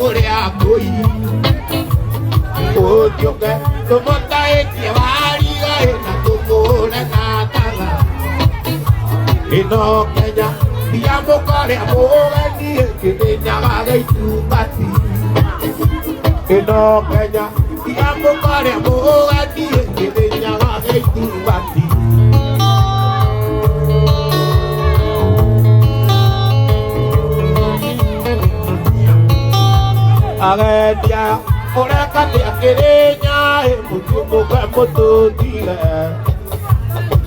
kuria koi o tioke to monta e que variga e na tumura na tanga e no kenya dia bokare amore ni que te nyaga e tu bati e no kenya dia bokare amore ni que te nyaga e tu bati Agedia, ora kate akerenya e mutumo kwa moto tira.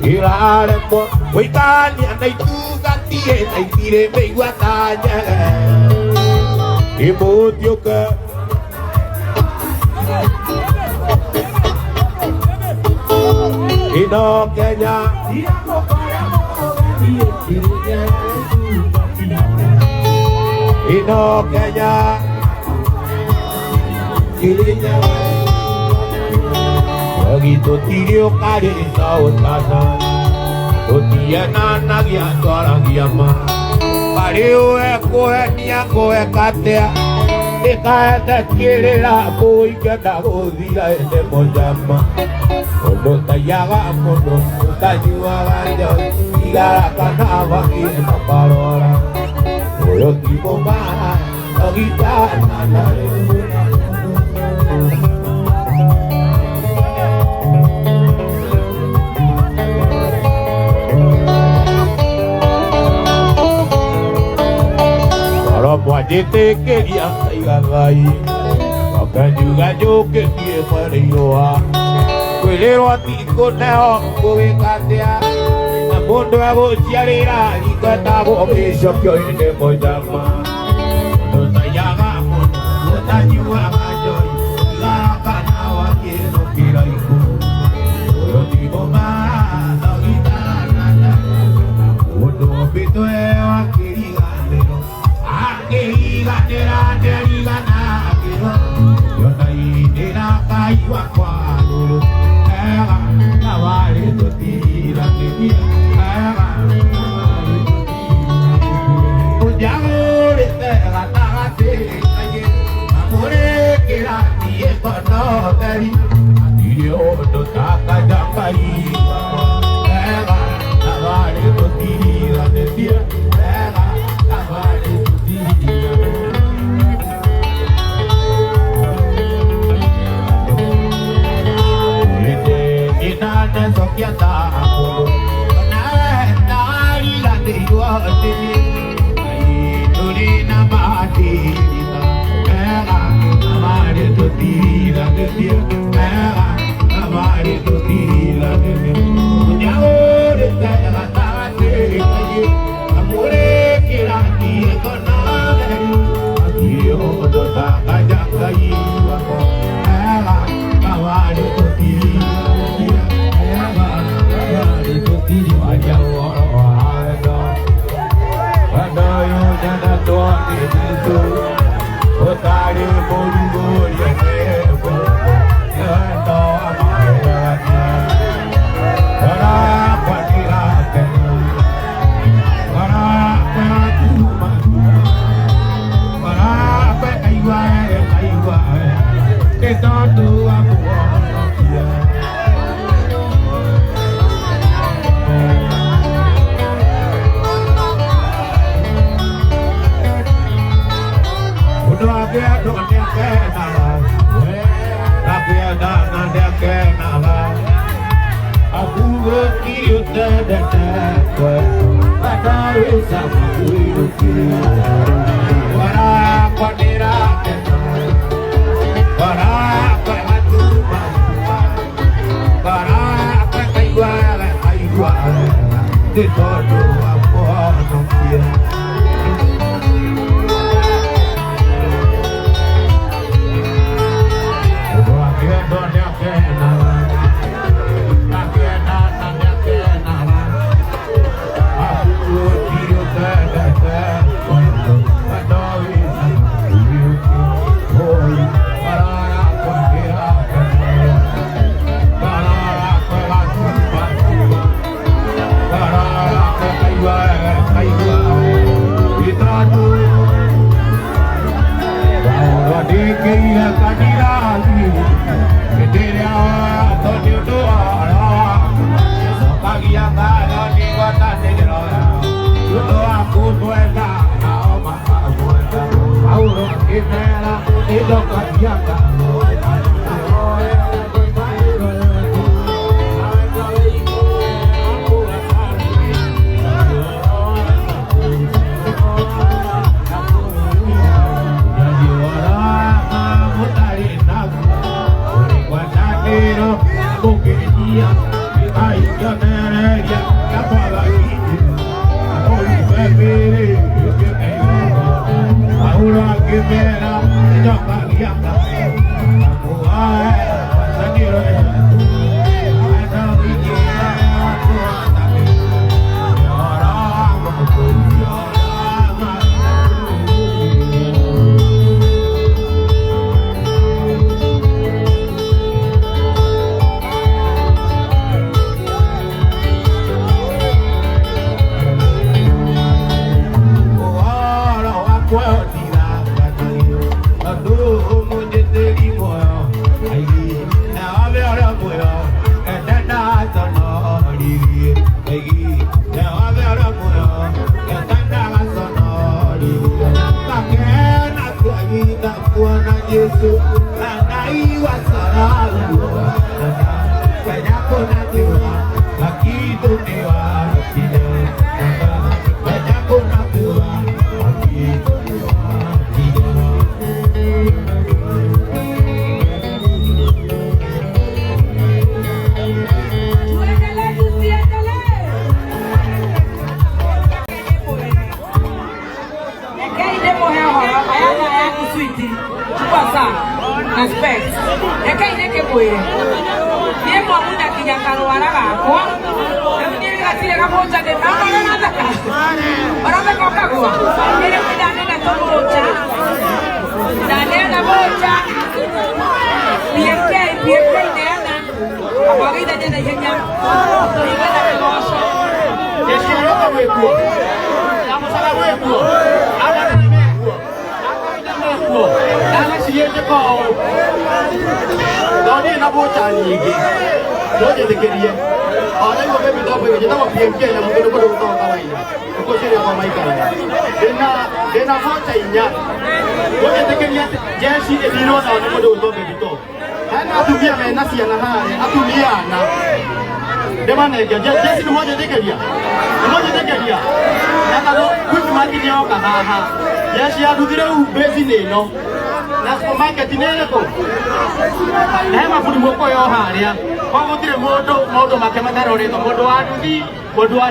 Irare mo, oitani anai tu gati e nai tire me guatanya. E motio ka. E no kenya, diamo para mo e tire e no kenya. Begitu tirio kari sautana, totia nana gia tora gia ma. Pariu e koe nia koe katea, e kae te kiri la boi ke ta godira e te mojama. Ono tayaga mono, tajuaga jo, igara kanava ki e taparora. Oyo tipo maha, ogita nana re. Te quería ahí, acá yo que quiero yo, pero a ti con el joven catea, a mundo a vos ya le irá y cantaba eso que hoy le voy a llamar. No te llamamos, no te ayudamos yo, la canaba que no quiera hijo, yo digo más, la guitarra, uno pito es aquí. Yo naí de la calle a cuadro, la vale tu tira de mí, ya more te gatagate, amore que la tiempo no te di, yo no taca ya caí, la vale tu tira de mí, la vale tu tira. Sokiata ako na nalilate yote ai tulina badita era amare totira de dia era amare totira de dia ya ore te gatate ai amore que la ti conare io do ta kaja kai ako era amare totira aja ada yo jana doa itu otari boru ya nebo ya to amaya para patira ke para patuma para kaiwa ke tanto amor de todo amor no quiero. Bye.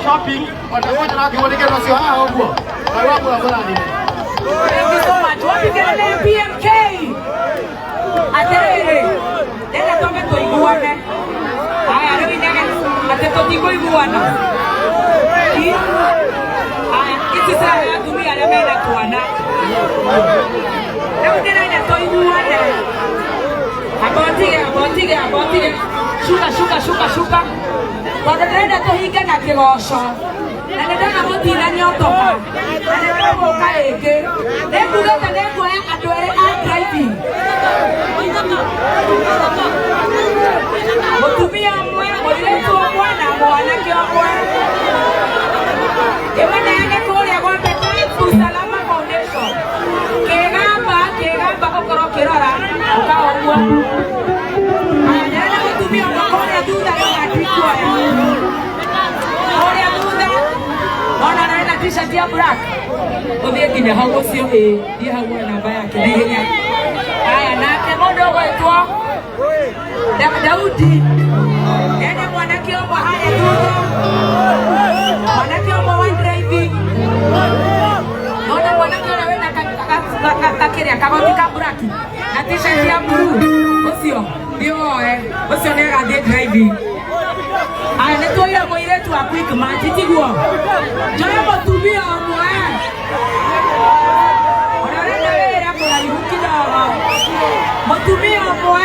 Shopping, thank you so much. What you get in PMK? Atere, dena tome to iguane. Ay, ari nene, ate to tigo iguana. Ay, iti sa tumi ala mena tuana. Leo dena to iguane. Abontige. Shuka. Wada dena to higa na kirosho. Nana motina nyotoka. Nana boka eke. Nekuga kaneko ya adore driving. Motumia mwe, moleto mwana mwana kiamwe. Emana yake kole kwa peta Usalama Foundation. Kegamba okoro kirora. Ukawa. Nana motumia mwana duda ya tikwa ya. Ona naenda t-shirt ya black. Obie kinya hawo sio dia hawo namba yake ni. Haya nake modogo etwo. Daudi. Ene mwanake omo haya dudo. Mwanake omo one driving. Ona mwanake anaweza kakiria kagotika black. Na t-shirt ya blue. Osio. Dio osio nega de driving. Aya netoya moiretu wa quick match tiguo. Joya motumia omwe. Ona wera kwa yukida. Motumia omwe.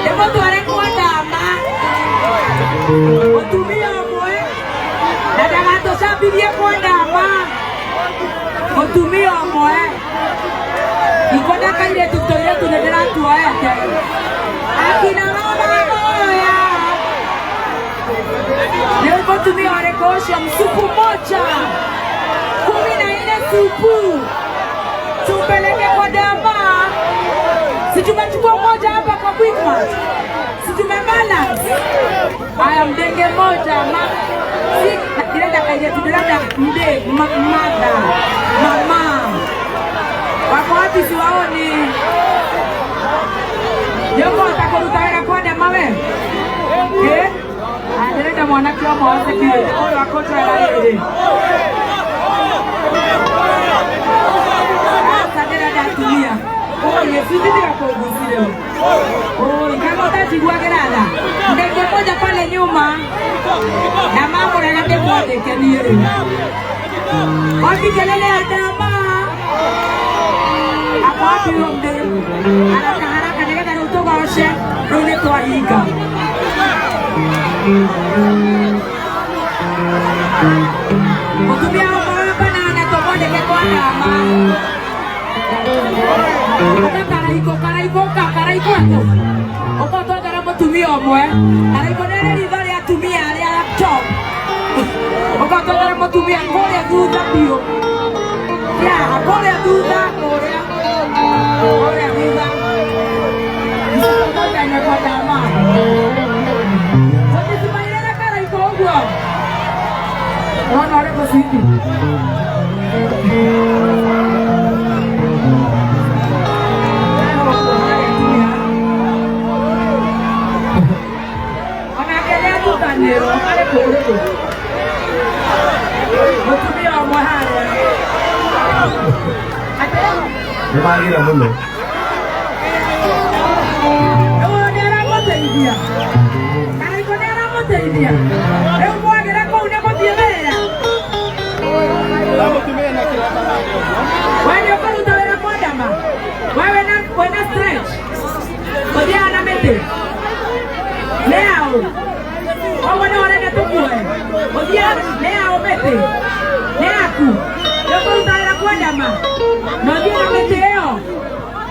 Emo tware kwa dama. Motumia omwe. Na dagato sabirie kwa dama. Motumia omwe. Ikoda kaire tutoya tunendera tuaete. Akina mama moya. Leo motumia warekosha msupu moja 14 supu tupeleke kwa dama. Si tumechukua moja hapa kwa Quickmart. Si tumebalance. Haya mdenge moja si kirenda kaje tudada mde mama wako wapi siwaoni. Yoko atakorutaira kwa dama we. Adeleta mwanake wa mawase kile. Oyo akotra la ile. Sadera Kama utachukua gerada ndege moja pale nyuma na mambo na nande moja kenire wapi kelele ya dama hapo wapi ngombe haraka haraka nenda na utoka oshe rudi kwa higa utumia hapa na anatoboje kwa dama karaiko uko tondera mutumia omwe karaiko nere ritho ria atumia aria laptop uko tondera mutumia kuria thutha biu ya kuria thutha kuria thutha isoko tena kwa dama wote tumairera karaiko uguo ore kusiti Nero, ale kurutu. Mutumia wa mwahara. Magira mume. Nera moteithia. Karaiko nera moteithia. Rĩu mwagira kũu nĩ gũthiĩrĩra. Mutumia na kila mahali. Wewe ũkũruta wĩra kwa ndama. Wewe na stretch. Ũthiaga na mĩtĩ. Leo. Wana wanene tukue. Odia lea omete. Lea ku. Yoko utara kwa ndama. Nodia na mete eo.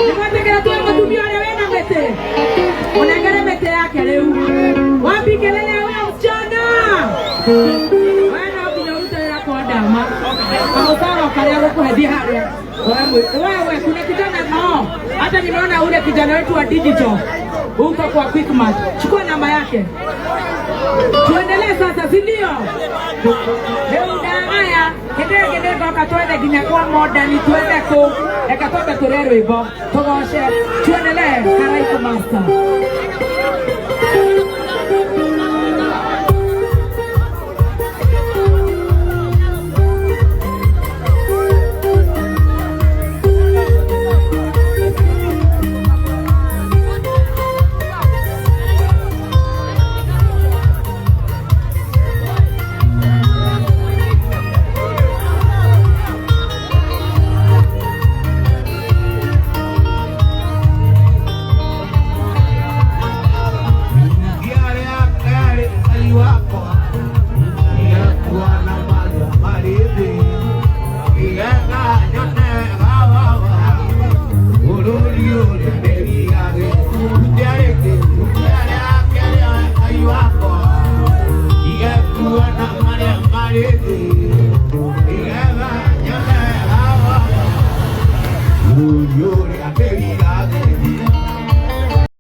Nimwate kila tuwe mutumia wale wena mete. Unangere mete yake leo. Wapi kelele wewe msichana. Wana wapi utara kwa ndama. Kautara karea wako hadi haria. Wewe kuna kijana nao. Hata nimeona ule kijana wetu wa digital. Uko kwa Quickmart. Chukua namba yake. Tuendelee sasa, si ndio? Leo haya kende kwa twende ginya kwa modern twende ko ekatobe turero ibo tugoshe tuendelee Karaiko Master. You're